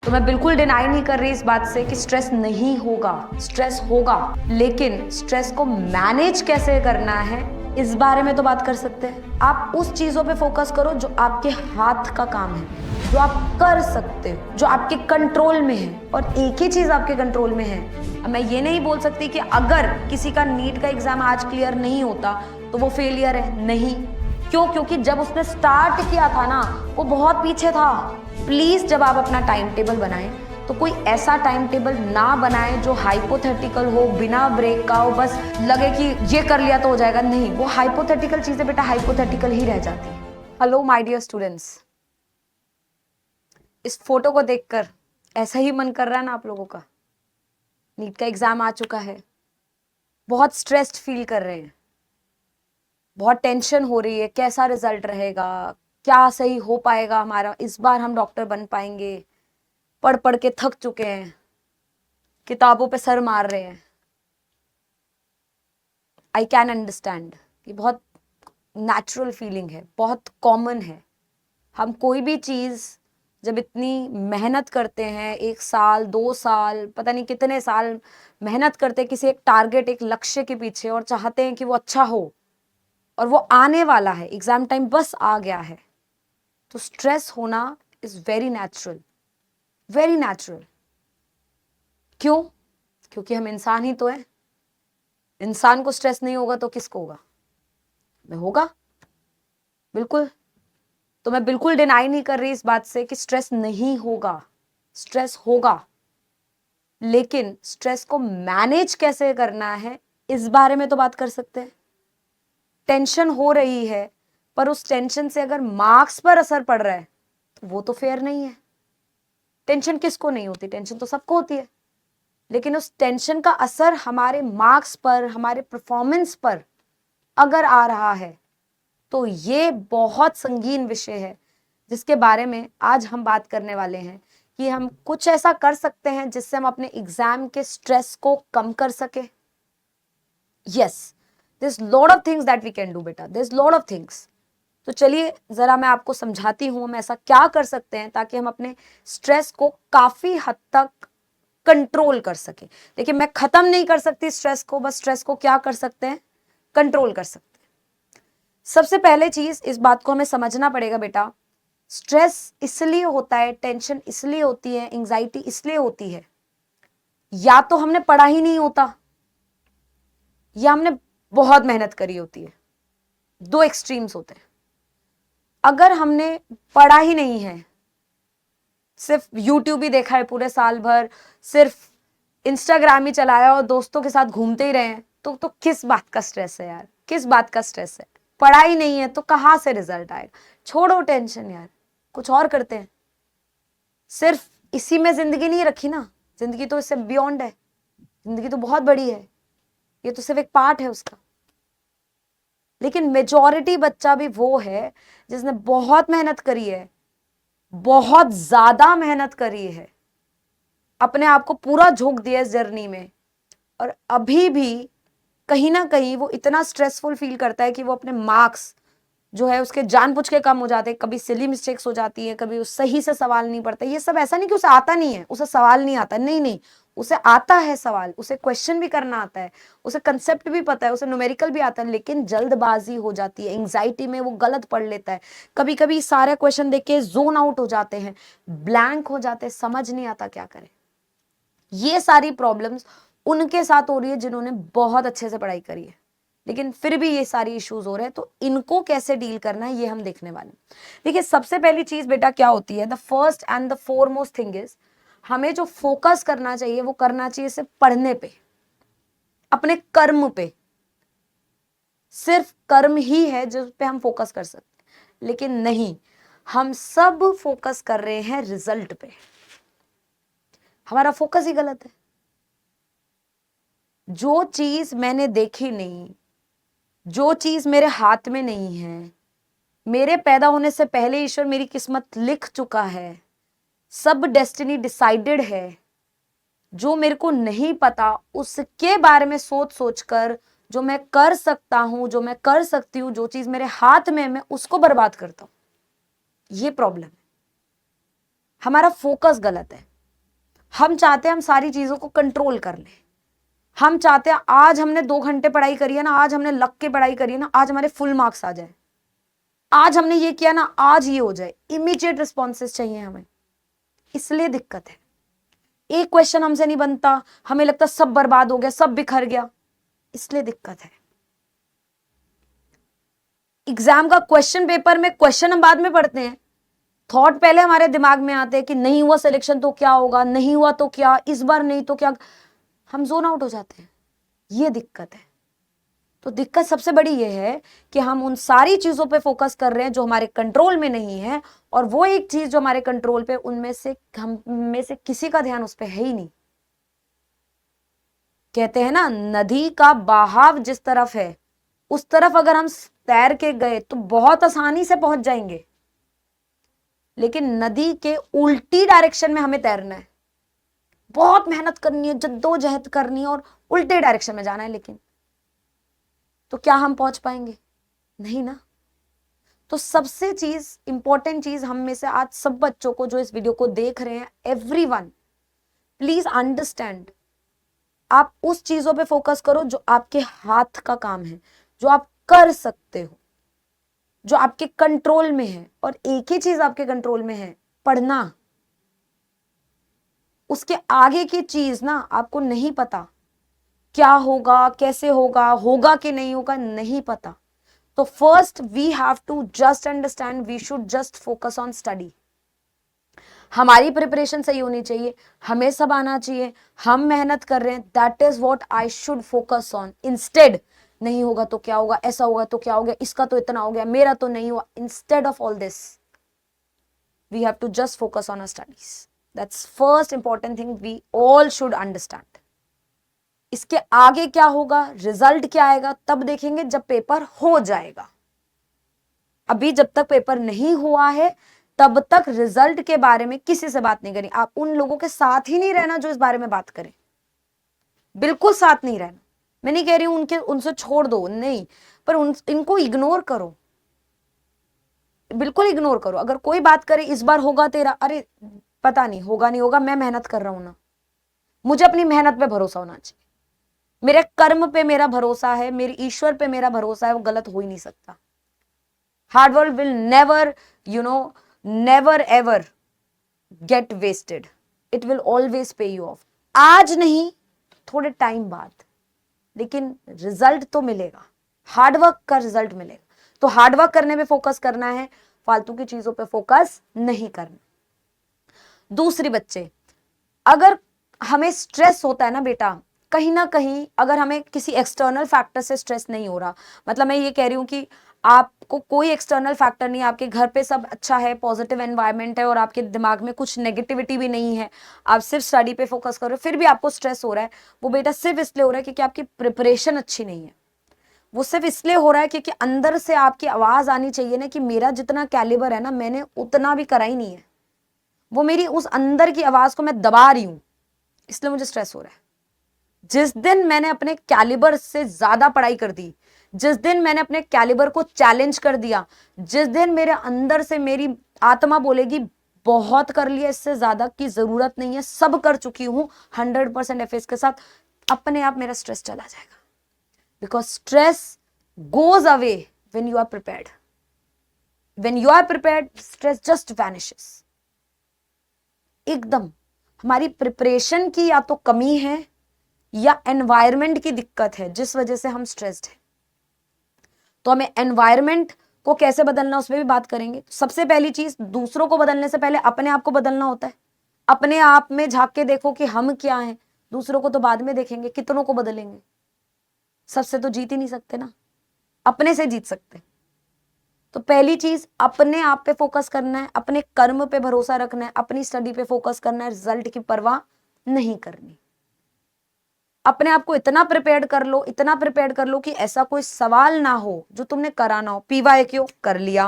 तो मैं बिल्कुल डिनाई नहीं कर रही इस बात से कि स्ट्रेस नहीं होगा, स्ट्रेस होगा, लेकिन स्ट्रेस को मैनेज कैसे करना है इस बारे में तो बात कर सकते हैं। आप उस चीजों पे फोकस करो जो आपके हाथ का काम है, जो आप कर सकते हो, जो आपके कंट्रोल में है, और एक ही चीज आपके कंट्रोल में है। मैं ये नहीं बोल सकती कि अगर किसी का नीट का एग्जाम आज क्लियर नहीं होता तो वो फेलियर है, नहीं। क्यों? क्योंकि जब उसने स्टार्ट किया था ना, वो बहुत पीछे था। प्लीज जब आप अपना टाइम टेबल बनाएं तो कोई ऐसा टाइम टेबल ना बनाएं जो हाइपोथेटिकल हो, बिना ब्रेक का हो, बस लगे कि ये कर लिया तो हो जाएगा। नहीं, वो हाइपोथेटिकल चीजें बेटा हाइपोथेटिकल ही रह जाती है। हेलो माय डियर स्टूडेंट्स, इस फोटो को देखकर ऐसा ही मन कर रहा है ना आप लोगों का? नीट का एग्जाम आ चुका है, बहुत स्ट्रेस्ड फील कर रहे हैं, बहुत टेंशन हो रही है, कैसा रिजल्ट रहेगा, क्या सही हो पाएगा हमारा, इस बार हम डॉक्टर बन पाएंगे, पढ़ पढ़ के थक चुके हैं, किताबों पे सर मार रहे हैं। आई कैन अंडरस्टैंड, ये बहुत नेचुरल फीलिंग है, बहुत कॉमन है। हम कोई भी चीज जब इतनी मेहनत करते हैं, 1 साल 2 साल पता नहीं कितने साल मेहनत करते हैं किसी एक टारगेट, एक लक्ष्य के पीछे, और चाहते हैं कि वो अच्छा हो, और वो आने वाला है, एग्जाम टाइम बस आ गया है, तो स्ट्रेस होना is very natural, very natural. क्यों? क्योंकि हम इंसान ही तो हैं। इंसान को स्ट्रेस नहीं होगा तो किसको होगा? मैं होगा, बिल्कुल। तो मैं बिल्कुल डिनाई नहीं कर रही इस बात से कि स्ट्रेस नहीं होगा, स्ट्रेस होगा, लेकिन स्ट्रेस को मैनेज कैसे करना है इस बारे में तो बात कर सकते हैं। टेंशन हो रही है, पर उस टेंशन से अगर मार्क्स पर असर पड़ रहा है तो वो तो फेयर नहीं है। टेंशन किसको नहीं होती? टेंशन तो सबको होती है, लेकिन उस टेंशन का असर हमारे मार्क्स पर, हमारे परफॉर्मेंस पर अगर आ रहा है तो ये बहुत संगीन विषय है, जिसके बारे में आज हम बात करने वाले हैं कि हम कुछ ऐसा कर सकते हैं जिससे हम अपने एग्जाम के स्ट्रेस को कम कर सके। Yes, there is lot of things that we can do बेटा, there is lot of things. तो चलिए जरा मैं आपको समझाती हूं हम ऐसा क्या कर सकते हैं ताकि हम अपने स्ट्रेस को काफी हद तक कंट्रोल कर सके। देखिए, मैं खत्म नहीं कर सकती स्ट्रेस को, बस स्ट्रेस को क्या कर सकते हैं? कंट्रोल कर सकते हैं। सबसे पहले चीज इस बात को हमें समझना पड़ेगा बेटा, स्ट्रेस इसलिए होता है, टेंशन इसलिए होती है, एंजाइटी इसलिए होती है, या तो हमने पढ़ा ही नहीं होता या हमने बहुत मेहनत करी होती है। दो एक्सट्रीम्स होते हैं। अगर हमने पढ़ा ही नहीं है, सिर्फ यूट्यूब ही देखा है पूरे साल भर, सिर्फ इंस्टाग्राम ही चलाया और दोस्तों के साथ घूमते ही रहे हैं, तो किस बात का स्ट्रेस है यार? किस बात का स्ट्रेस है? पढ़ाई नहीं है तो कहां से रिजल्ट आएगा? छोड़ो टेंशन यार, कुछ और करते हैं। सिर्फ इसी में जिंदगी नहीं रखी ना, जिंदगी तो इससे बियॉन्ड है, जिंदगी तो बहुत बड़ी है, ये तो सिर्फ एक पार्ट है उसका। लेकिन मेजॉरिटी बच्चा भी वो है जिसने बहुत मेहनत करी है, बहुत ज्यादा मेहनत करी है, अपने आप को पूरा झोंक दिया इस जर्नी में, और अभी भी कहीं ना कहीं वो इतना स्ट्रेसफुल फील करता है कि वो अपने मार्क्स जो है उसके जानबूझ के कम हो जाते हैं, कभी सिली मिस्टेक्स हो जाती है, कभी उस सही से सवाल नहीं पड़ता। ये सब ऐसा नहीं कि उसे आता नहीं है, उसे सवाल नहीं आता, नहीं नहीं, उसे आता है सवाल, उसे क्वेश्चन भी करना आता है, उसे कंसेप्ट भी पता है, उसे न्यूमेरिकल भी आता है, लेकिन जल्दबाजी हो जाती है, एंग्जाइटी में वो गलत पढ़ लेता है, कभी कभी सारे क्वेश्चन देख के जोन आउट हो जाते हैं, ब्लैंक हो जाते हैं, समझ नहीं आता क्या करें। ये सारी प्रॉब्लम्स उनके साथ हो रही है जिन्होंने बहुत अच्छे से पढ़ाई करी है, लेकिन फिर भी ये सारी इश्यूज हो रहे हैं। तो इनको कैसे डील करना है ये हम देखने वाले हैं। देखिए, सबसे पहली चीज बेटा क्या होती है, the first and the foremost thing is, हमें जो फोकस करना चाहिए वो करना चाहिए सिर्फ पढ़ने पे, अपने कर्म पे। सिर्फ कर्म ही है जिस पे हम फोकस कर सकते हैं, लेकिन नहीं, हम सब फोकस कर रहे हैं रिजल्ट पे। हमारा फोकस ही गलत है। जो चीज मैंने देखी नहीं, जो चीज मेरे हाथ में नहीं है, मेरे पैदा होने से पहले ईश्वर मेरी किस्मत लिख चुका है, सब डेस्टिनी डिसाइडेड है, जो मेरे को नहीं पता उसके बारे में सोच सोचकर जो मैं कर सकता हूं, जो मैं कर सकती हूं, जो चीज मेरे हाथ में है, मैं उसको बर्बाद करता हूं। ये प्रॉब्लम है, हमारा फोकस गलत है। हम चाहते हैं हम सारी चीजों को कंट्रोल कर लें। हम चाहते हैं आज हमने 2 घंटे पढ़ाई करी है ना, आज हमने लग के पढ़ाई करी है ना, आज हमारे फुल मार्क्स आ जाए। आज हमने ये किया ना, आज ये हो जाए। इमीडिएट रिस्पॉन्सेस चाहिए हमें, इसलिए दिक्कत है। एक क्वेश्चन हमसे नहीं बनता, हमें लगता सब बर्बाद हो गया, सब बिखर गया, इसलिए दिक्कत है। एग्जाम का क्वेश्चन पेपर में क्वेश्चन हम बाद में पढ़ते हैं, थॉट पहले हमारे दिमाग में आते हैं कि नहीं हुआ सिलेक्शन तो क्या होगा, नहीं हुआ तो क्या, इस बार नहीं तो क्या, हम जोन आउट हो जाते हैं। ये दिक्कत है। तो दिक्कत सबसे बड़ी ये है कि हम उन सारी चीजों पे फोकस कर रहे हैं जो हमारे कंट्रोल में नहीं है, और वो एक चीज जो हमारे कंट्रोल पे, उनमें से हम में से किसी का ध्यान उस पे है ही नहीं। कहते हैं ना, नदी का बहाव जिस तरफ है उस तरफ अगर हम तैर के गए तो बहुत आसानी से पहुंच जाएंगे, लेकिन नदी के उल्टी डायरेक्शन में हमें तैरना है, बहुत मेहनत करनी है, जद्दोजहद करनी है और उल्टे डायरेक्शन में जाना है, लेकिन तो क्या हम पहुंच पाएंगे? नहीं ना। तो सबसे चीज इंपॉर्टेंट चीज हम में से आज सब बच्चों को जो इस वीडियो को देख रहे हैं, एवरीवन प्लीज अंडरस्टैंड, आप उस चीजों पे फोकस करो जो आपके हाथ का काम है, जो आप कर सकते हो, जो आपके कंट्रोल में है। और एक ही चीज आपके कंट्रोल में है, पढ़ना। उसके आगे की चीज ना आपको नहीं पता, क्या होगा, कैसे होगा, होगा कि नहीं होगा, नहीं पता। तो first we have to just understand, we should just focus on study. हमारी प्रिपरेशन सही होनी चाहिए, हमें सब आना चाहिए, हम मेहनत कर रहे हैं, that is what I should focus on. Instead नहीं होगा तो क्या होगा, ऐसा होगा तो क्या हो गया, इसका तो इतना हो गया, मेरा तो नहीं हुआ, instead of all this we have to just focus on our studies. That's first important thing we all should understand. इसके आगे क्या होगा, रिजल्ट क्या आएगा, तब देखेंगे जब पेपर हो जाएगा। अभी जब तक पेपर नहीं हुआ है तब तक रिजल्ट के बारे में किसी से बात नहीं करनी। आप उन लोगों के साथ ही नहीं रहना जो इस बारे में बात करें, बिल्कुल साथ नहीं रहना। मैं नहीं कह रही हूं उनसे छोड़ दो, नहीं, पर इनको इग्नोर करो, बिल्कुल इग्नोर करो। अगर कोई बात करे इस बार होगा तेरा, अरे पता नहीं होगा नहीं होगा, मैं मेहनत कर रहा हूं ना, मुझे अपनी मेहनत पे भरोसा होना चाहिए, मेरे कर्म पे मेरा भरोसा है, मेरे ईश्वर पे मेरा भरोसा है, वो गलत हो ही नहीं सकता। Hard work will never, never ever get wasted, it will always pay you off. आज नहीं, थोड़े टाइम बाद, लेकिन रिजल्ट तो मिलेगा, हार्डवर्क का रिजल्ट मिलेगा। तो हार्डवर्क करने में फोकस करना है, फालतू की चीजों पे फोकस नहीं करना। दूसरी बच्चे, अगर हमें स्ट्रेस होता है ना बेटा, कहीं ना कहीं अगर हमें किसी एक्सटर्नल फैक्टर से स्ट्रेस नहीं हो रहा, मतलब मैं ये कह रही हूं कि आपको कोई एक्सटर्नल फैक्टर नहीं, आपके घर पे सब अच्छा है, पॉजिटिव एनवायरनमेंट है और आपके दिमाग में कुछ नेगेटिविटी भी नहीं है, आप सिर्फ स्टडी पे फोकस कर रहे हो, फिर भी आपको स्ट्रेस हो रहा है, वो बेटा सिर्फ इसलिए हो रहा है क्योंकि आपकी प्रिपरेशन अच्छी नहीं है। वो सिर्फ इसलिए हो रहा है क्योंकि अंदर से आपकी आवाज आनी चाहिए ना कि मेरा जितना कैलिबर है ना, मैंने उतना भी करा ही नहीं है। वो मेरी उस अंदर की आवाज को मैं दबा रही हूं, इसलिए मुझे स्ट्रेस हो रहा है। जिस दिन मैंने अपने कैलिबर से ज्यादा पढ़ाई कर दी, जिस दिन मैंने अपने कैलिबर को चैलेंज कर दिया, जिस दिन मेरे अंदर से मेरी आत्मा बोलेगी बहुत कर लिया, इससे ज्यादा की जरूरत नहीं है, सब कर चुकी हूं 100% एफएस के साथ, अपने आप मेरा स्ट्रेस चला जाएगा। Because stress goes away when you are prepared. When you are prepared, stress just vanishes. एकदम हमारी प्रिपरेशन की या तो कमी है या एनवायरनमेंट की दिक्कत है जिस वजह से हम स्ट्रेस्ड हैं। तो हमें एनवायरनमेंट को कैसे बदलना, उसमें भी बात करेंगे। सबसे पहली चीज, दूसरों को बदलने से पहले अपने आप को बदलना होता है। अपने आप में झांक के देखो कि हम क्या हैं, दूसरों को तो बाद में देखेंगे, कितनों को बदलेंगे, सबसे तो जीत ही नहीं सकते ना, अपने से जीत सकते। तो पहली चीज, अपने आप पे फोकस करना है, अपने कर्म पे भरोसा रखना है, अपनी स्टडी पे फोकस करना है, रिजल्ट की परवाह नहीं करनी। अपने आप को इतना प्रिपेयर्ड कर लो, इतना प्रिपेयर्ड कर लो कि ऐसा कोई सवाल ना हो जो तुमने करा ना हो। पीवाईक्यू कर लिया,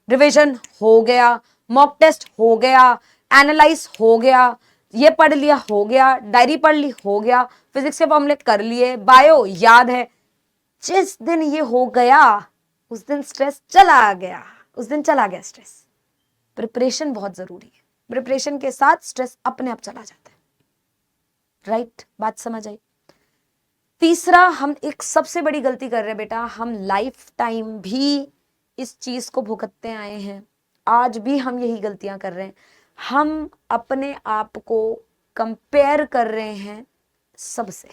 रिवीजन हो गया, मॉक टेस्ट हो गया, एनालाइज हो गया, ये पढ़ लिया हो गया, डायरी पढ़ ली हो गया, फिजिक्स के फॉर्मूले कर लिए, बायो याद है। जिस दिन ये हो गया उस दिन स्ट्रेस चला गया, उस दिन चला गया स्ट्रेस। प्रिपरेशन बहुत जरूरी है, प्रिपरेशन के साथ स्ट्रेस अपने आप चला जाता है। राइट, बात समझ आई। तीसरा, हम एक सबसे बड़ी गलती कर रहे हैं बेटा, हम लाइफ टाइम भी इस चीज को भुगतते आए हैं, आज भी हम यही गलतियां कर रहे हैं। हम अपने आप को कंपेयर कर रहे हैं सबसे,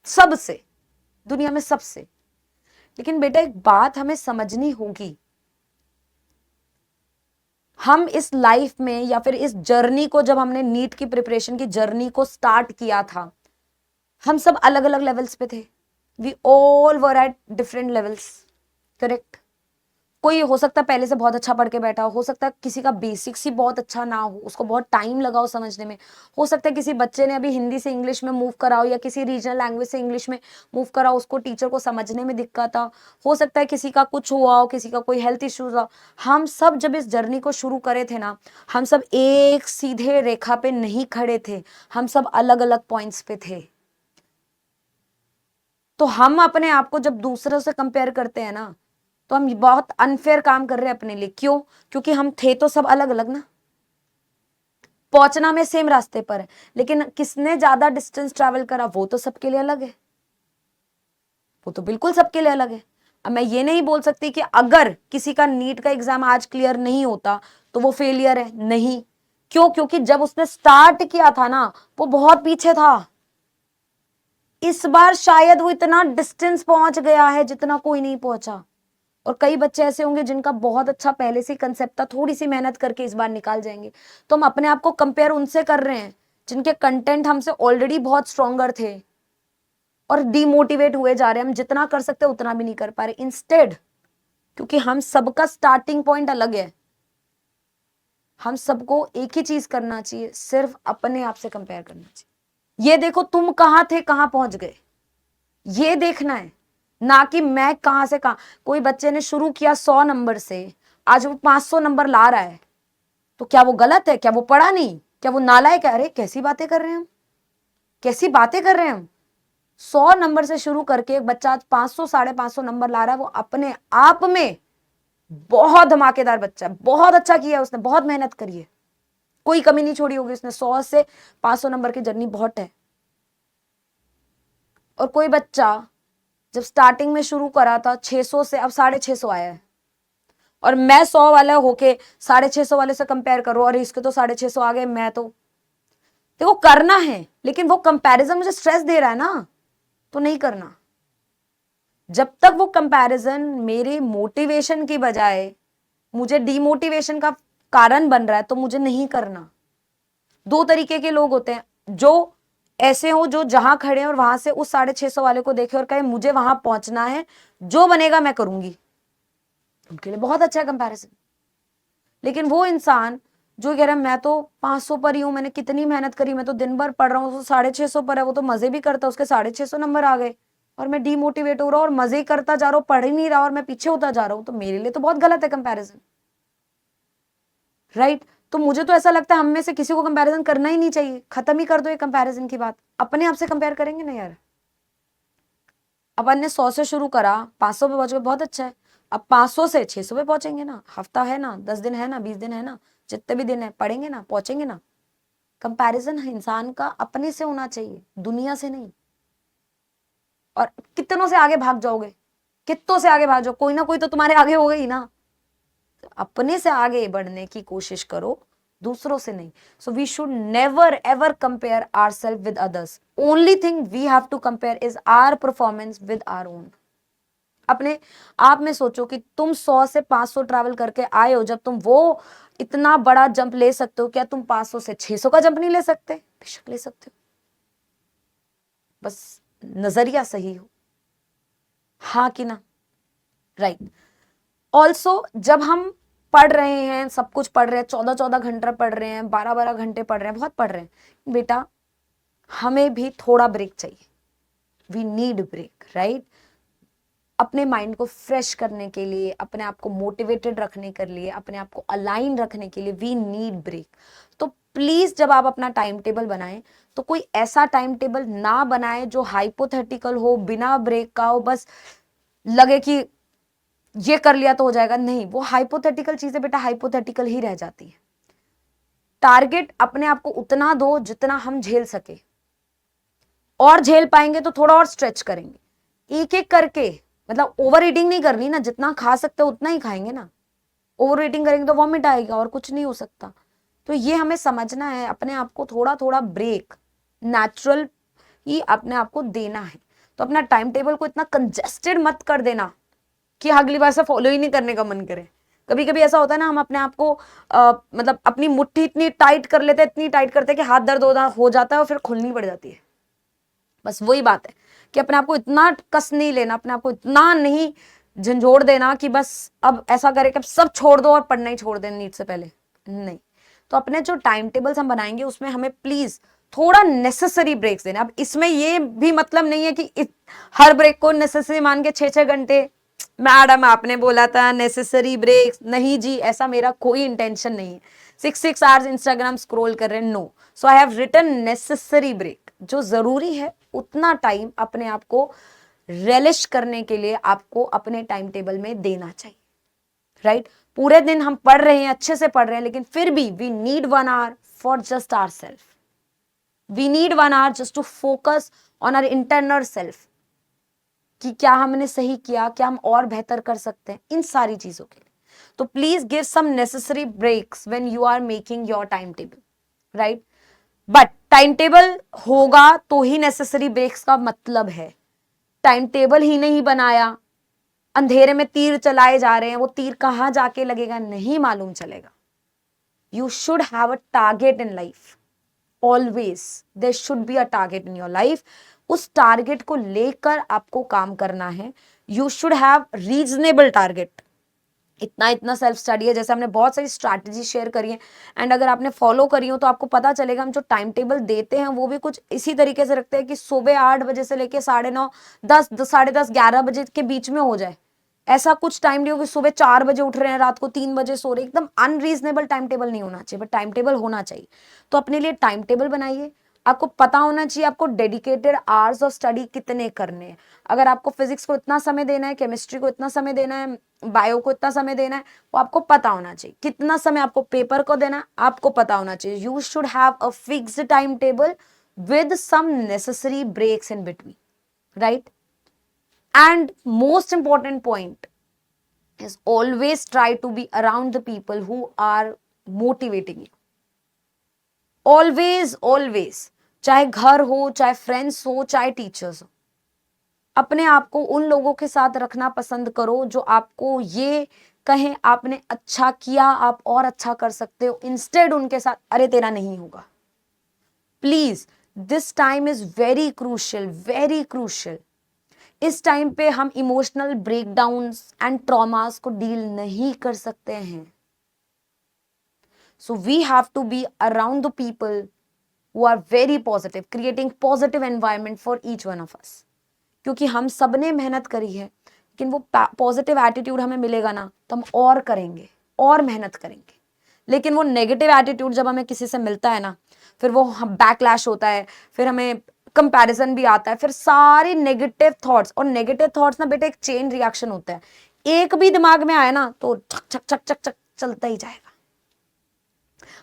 सबसे, दुनिया में सबसे। लेकिन बेटा एक बात हमें समझनी होगी, हम इस लाइफ में या फिर इस जर्नी को, जब हमने नीट की प्रिपरेशन की जर्नी को स्टार्ट किया था, हम सब अलग अलग लेवल्स पे थे। We all were at different levels, correct. कोई हो सकता है पहले से बहुत अच्छा पढ़ के बैठा हो सकता है किसी का बेसिक्स ही बहुत अच्छा ना हो, उसको बहुत टाइम लगा हो समझने में, हो सकता है किसी बच्चे ने अभी हिंदी से इंग्लिश में मूव करा हो या किसी रीजनल लैंग्वेज से इंग्लिश में मूव करा हो, उसको टीचर को समझने में दिक्कत हो सकता है किसी का कुछ हुआ हो, किसी का कोई हेल्थ इश्यूज हो। हम सब जब इस जर्नी को शुरू करे थे ना, हम सब एक सीधे रेखा पे नहीं खड़े थे, हम सब अलग अलग पॉइंट्स पे थे। तो हम अपने आप को जब दूसरों से कंपेयर करते हैं ना, तो हम बहुत अनफेयर काम कर रहे हैं अपने लिए। क्यों? क्योंकि हम थे तो सब अलग अलग ना, पहुंचना में सेम रास्ते पर है, लेकिन किसने ज्यादा डिस्टेंस ट्रैवल करा वो तो सबके लिए अलग है, वो तो बिल्कुल सबके लिए अलग है। अब मैं ये नहीं बोल सकती कि अगर किसी का नीट का एग्जाम आज क्लियर नहीं होता तो वो फेलियर है, नहीं। क्यों? क्योंकि जब उसने स्टार्ट किया था ना, वो बहुत पीछे था। इस बार शायद वो इतना डिस्टेंस पहुंच गया है जितना कोई नहीं पहुंचा। और कई बच्चे ऐसे होंगे जिनका बहुत अच्छा पहले से कंसेप्ट था, थोड़ी सी मेहनत करके इस बार निकाल जाएंगे। तो हम अपने आप को कंपेयर उनसे कर रहे हैं जिनके कंटेंट हमसे ऑलरेडी बहुत स्ट्रॉन्गर थे, और डीमोटिवेट हुए जा रहे हैं। हम जितना कर सकते उतना भी नहीं कर पा रहे। इंस्टेड, क्योंकि हम सबका स्टार्टिंग पॉइंट अलग है, हम सबको एक ही चीज करना चाहिए, सिर्फ अपने आप से कंपेयर करना चाहिए। ये देखो तुम कहां थे, कहां पहुंच गए, ये देखना है, ना कि मैं कहां से कहां। कोई बच्चे ने शुरू किया 100 नंबर से, आज वो 500 नंबर ला रहा है, तो क्या वो गलत है? क्या वो पढ़ा नहीं? क्या वो नालायक है? अरे कैसी बातें कर रहे हैं हम, कैसी बातें कर रहे हैं हम। 100 नंबर से शुरू करके एक बच्चा आज 500 550 नंबर ला रहा है, वो अपने आप में बहुत धमाकेदार बच्चा है, बहुत अच्छा किया है उसने, बहुत मेहनत करी है, कोई कमी नहीं छोड़ी होगी उसने। 100 से 500 नंबर की जर्नी बहुत है। और कोई बच्चा जब स्टार्टिंग में शुरू करा था 600 से, अब 650 आया है, और मैं 100 वाला होके 650 वाले से कंपेयर करो, और इसके तो 650 आ गए, मैं तो, देखो करना है, लेकिन वो कंपैरिजन मुझे स्ट्रेस दे रहा है ना, तो नहीं करना। जब तक वो कंपैरिजन मेरे मोटिवेशन की बजाय मुझे डीमोटिवेशन का कारण बन रहा है, तो मुझे नहीं करना। दो तरीके के लोग होते हैं, जो ऐसे हो जो जहां खड़े हैं और वहां से उस 650 वाले को देखे और कहे मुझे वहां पहुंचना है, जो बनेगा मैं करूंगी, उनके लिए बहुत अच्छा है कंपैरिजन। लेकिन वो इंसान जो कह रहा है मैं तो 500 पर ही हूं, मैंने कितनी मेहनत करी, मैं तो दिन भर पढ़ रहा हूँ, तो 650 पर है, वो तो मजे भी करता, उसके 650 नंबर आ गए, और मैं डीमोटिवेट हो रहा हूँ और मजे ही करता जा रहा हूँ, पढ़ ही नहीं रहा और मैं पीछे होता जा रहा हूँ, तो मेरे लिए तो बहुत गलत है कंपैरिजन, राइट। तो मुझे तो ऐसा लगता है हम में से किसी को कंपैरिजन करना ही नहीं चाहिए, खत्म ही कर दो ये कंपैरिजन की बात। अपने आप से कंपेयर करेंगे ना यार। अपन ने 100 से शुरू करा, 500 पे पहुंच गए, बहुत अच्छा है। अब 500 से 600 पे पहुंचेंगे ना, हफ्ता है ना, 10 दिन है ना, 20 दिन है ना, जितने भी दिन है पढ़ेंगे ना, पहुंचेंगे ना। कंपैरिजन इंसान का अपने से होना चाहिए, दुनिया से नहीं। और कितनों से आगे भाग जाओगे, कितनों से आगे भाग जाओ, कोई ना कोई तो तुम्हारे आगे हो गई ना। तो अपने से आगे बढ़ने की कोशिश करो, दूसरों से नहीं। So we should never ever compare ourself with others. Only thing we have to compare is our performance with our own. अपने आप में सोचो कि तुम 100 से 500 ट्रैवल करके आए हो, जब तुम वो इतना बड़ा जंप ले सकते हो, क्या तुम 500 से 600 का जंप नहीं ले सकते? बेशक ले सकते हो, बस नजरिया सही हो, हाँ कि ना, राइट। ऑल्सो जब हम पढ़ रहे हैं, सब कुछ पढ़ रहे हैं, 14-14 घंटा पढ़ रहे हैं, 12-12 घंटे पढ़ रहे हैं, बहुत पढ़ रहे हैं बेटा, हमें भी थोड़ा ब्रेक चाहिए। We need break, right. अपने माइंड को फ्रेश करने के लिए, अपने आप को मोटिवेटेड रखने के लिए, अपने आप को अलाइन रखने के लिए वी नीड ब्रेक। तो प्लीज जब आप अपना टाइम टेबल बनाएं, तो कोई ऐसा टाइम टेबल ना बनाए जो हाइपोथेटिकल हो, बिना ब्रेक का हो, बस लगे कि ये कर लिया तो हो जाएगा। नहीं, वो हाइपोथेटिकल चीजें बेटा हाइपोथेटिकल ही रह जाती है। टारगेट अपने आप को उतना दो जितना हम झेल सके, और झेल पाएंगे तो थोड़ा और स्ट्रेच करेंगे, एक एक करके। मतलब ओवर ईटिंग नहीं करनी ना, जितना खा सकते हो उतना ही खाएंगे ना। ओवर ईटिंग करेंगे तो वॉमिट आएगा और कुछ नहीं हो सकता। तो ये हमें समझना है, अपने आप को थोड़ा थोड़ा ब्रेक नेचुरल ही अपने आप को देना है। तो अपना टाइम टेबल को इतना कंजेस्टेड मत कर देना कि अगली बार से फॉलो ही नहीं करने का मन करे। कभी कभी ऐसा होता है ना, हम अपने आप को मतलब अपनी मुट्ठी इतनी टाइट कर लेते हैं, इतनी टाइट करते हैं कि हाथ दर्द हो जाता है और फिर खुलनी पड़ जाती है। बस वही बात है कि अपने आप को इतना कस नहीं लेना, अपने आप को इतना नहीं झंझोड़ देना कि बस अब ऐसा करे कि अब सब छोड़ दो और पढ़ना ही छोड़ देना नीट से पहले, नहीं। तो अपने जो टाइम टेबल्स हम बनाएंगे उसमें हमें प्लीज थोड़ा नेसेसरी ब्रेक्स देना। अब इसमें ये भी मतलब नहीं है कि हर ब्रेक को नेसेसरी मान के 6-6 घंटे, मैडम आपने बोला था नेसेसरी ब्रेक्स, नहीं जी, ऐसा मेरा कोई इंटेंशन नहीं है 6 आवर्स इंस्टाग्राम स्क्रॉल कर रहे हैं, no. So I have written necessary break, जो जरूरी है उतना टाइम अपने आप को रेलिश करने के लिए आपको अपने टाइम टेबल में देना चाहिए, राइट? पूरे दिन हम पढ़ रहे हैं, अच्छे से पढ़ रहे हैं, लेकिन फिर भी we need 1 hour for just our self, we need 1 hour just to focus on our internal self, कि क्या हमने सही किया, क्या हम और बेहतर कर सकते हैं, इन सारी चीजों के लिए। तो please give some necessary breaks when you are making your time table, right? But time table होगा तो ही नेसेसरी ब्रेक्स का मतलब है। टाइम टेबल ही नहीं बनाया, अंधेरे में तीर चलाए जा रहे हैं, वो तीर कहां जाके लगेगा नहीं मालूम चलेगा। You should have a target in life, always there should be a target in your life. उस टारगेट को लेकर आपको काम करना है। You should have reasonable target. इतना इतना सेल्फ स्टडी है, जैसे हमने बहुत सारी स्ट्रैटेजी शेयर करी है, एंड अगर आपने फॉलो करी हो तो आपको पता चलेगा। हम जो टाइम टेबल देते हैं वो भी कुछ इसी तरीके से रखते हैं कि सुबह 8 बजे से लेके 9:30, 10, 10:30, 11 बजे के बीच में हो जाए। ऐसा कुछ टाइम नहीं हो कि सुबह 4 बजे उठ रहे हैं, रात को 3 बजे सो रहे हैं। एकदम अनरीजनेबल टाइम टेबल नहीं होना चाहिए, बट टाइम टेबल होना चाहिए। तो अपने लिए टाइम टेबल बनाइए। आपको पता होना चाहिए आपको डेडिकेटेड आवर्स ऑफ स्टडी कितने करने हैं। अगर आपको फिजिक्स को इतना समय देना है, केमिस्ट्री को इतना समय देना है, बायो को इतना समय देना है, वो आपको पता होना चाहिए। कितना समय आपको पेपर को देना है आपको पता होना चाहिए। You should have a fixed time table with some necessary breaks in between, right? And most important point is always try to be around the people who are motivating you. Always, चाहे घर हो, चाहे friends हो, चाहे teachers हो, अपने आप को उन लोगों के साथ रखना पसंद करो जो आपको ये कहें आपने अच्छा किया, आप और अच्छा कर सकते हो, इंस्टेड उनके साथ अरे तेरा नहीं होगा। Please, this time is very crucial, very crucial. इस टाइम पे हम इमोशनल ब्रेकडाउन्स एंड ट्रॉमास को डील नहीं कर सकते हैं। So we have to be around the people who are very positive, creating positive environment for each one of us. क्योंकि हम सबने मेहनत करी है, लेकिन वो पॉजिटिव एटीट्यूड हमें मिलेगा ना तो हम और करेंगे और मेहनत करेंगे। लेकिन वो नेगेटिव एटीट्यूड जब हमें किसी से मिलता है ना, फिर वो बैकलैश होता है, फिर हमें कंपैरिजन भी आता है, फिर सारी नेगेटिव थॉट्स, और नेगेटिव थॉट्स ना बेटे एक चेन रिएक्शन होता है। एक भी दिमाग में आया ना तो छक छक छक छक छक चलता ही जाएगा।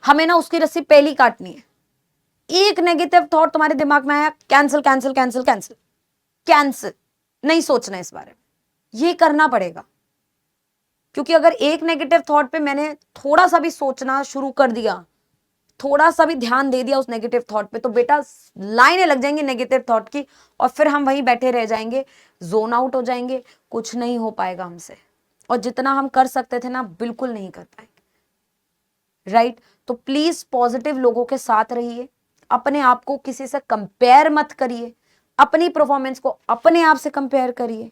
हमें ना उसकी रस्सी पहली काटनी है। एक नेगेटिव थॉट तुम्हारे दिमाग में आया, cancel cancel cancel cancel cancel, नहीं सोचना इस बारे में, ये करना पड़ेगा। क्योंकि अगर एक नेगेटिव थॉट पे मैंने थोड़ा सा भी सोचना शुरू कर दिया, थोड़ा सा भी ध्यान दे दिया उस नेगेटिव थॉट पे, तो बेटा लाइनें लग जाएंगी नेगेटिव थॉट की, और फिर हम वहीं बैठे रह जाएंगे, जोन आउट हो जाएंगे, कुछ नहीं हो पाएगा हमसे, और जितना हम कर सकते थे ना बिल्कुल नहीं कर पाएंगे, राइट? तो प्लीज पॉजिटिव लोगों के साथ रहिए, अपने आप को किसी से कंपेयर मत करिए, अपनी परफॉर्मेंस को अपने आप से कंपेयर करिए,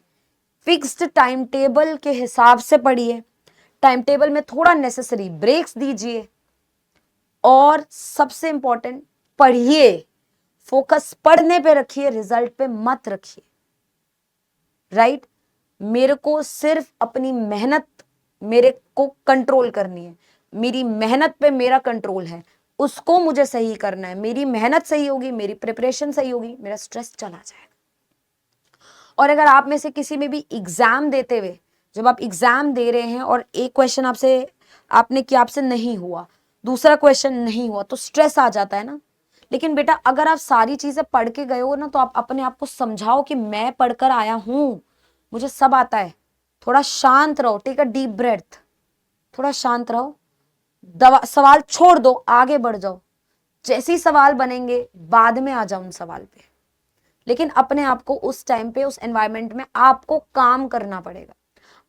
फिक्स्ड टाइम टेबल के हिसाब से पढ़िए, टाइम टेबल में थोड़ा नेसेसरी ब्रेक्स दीजिए, और सबसे इंपॉर्टेंट पढ़िए, फोकस पढ़ने पे रखिए, रिजल्ट पे मत रखिए, राइट? मेरे को सिर्फ अपनी मेहनत मेरे को कंट्रोल करनी है, मेरी मेहनत पे मेरा कंट्रोल है, उसको मुझे सही करना है। मेरी मेहनत सही होगी, मेरी प्रिपरेशन सही होगी, मेरा स्ट्रेस चला जाएगा। और अगर आप में से किसी में भी एग्जाम देते हुए, जब आप एग्जाम दे रहे हैं और एक क्वेश्चन आपसे आपने किया, आपसे नहीं हुआ, दूसरा क्वेश्चन नहीं हुआ तो स्ट्रेस आ जाता है ना। लेकिन बेटा अगर आप सारी चीजें पढ़ के गए हो ना, तो आप अपने आप को समझाओ कि मैं पढ़कर आया हूं, मुझे सब आता है। थोड़ा शांत रहो, टेक अ डीप ब्रेथ, थोड़ा शांत रहो, दवा सवाल छोड़ दो, आगे बढ़ जाओ। जैसे ही सवाल बनेंगे बाद में आ जाओ उन सवाल पे, लेकिन अपने आप को उस टाइम पे उस एनवायरमेंट में आपको काम करना पड़ेगा।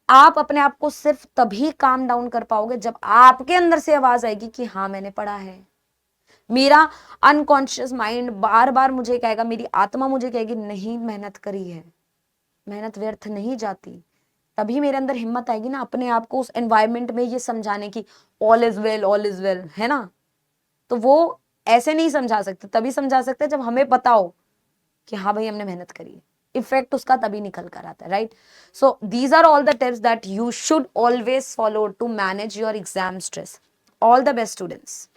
आप अपने आप को सिर्फ तभी काम डाउन कर पाओगे जब आपके अंदर से आवाज आएगी कि हाँ मैंने पढ़ा है। मेरा अनकॉन्शियस माइंड बार बार मुझे कहेगा, मेरी आत्मा मुझे कहेगी नहीं मेहनत करी है, मेहनत व्यर्थ नहीं जाती। तभी मेरे अंदर हिम्मत आएगी ना अपने आप को उस एनवायरमेंट में ये समझाने की all is well, all is well, है ना। तो वो ऐसे नहीं समझा सकते, तभी समझा सकते जब हमें पता हो कि हाँ भाई हमने मेहनत करी है। इफेक्ट उसका तभी निकल कर आता है, right. So these are all the tips that you should always follow to manage your exam stress. All the best students.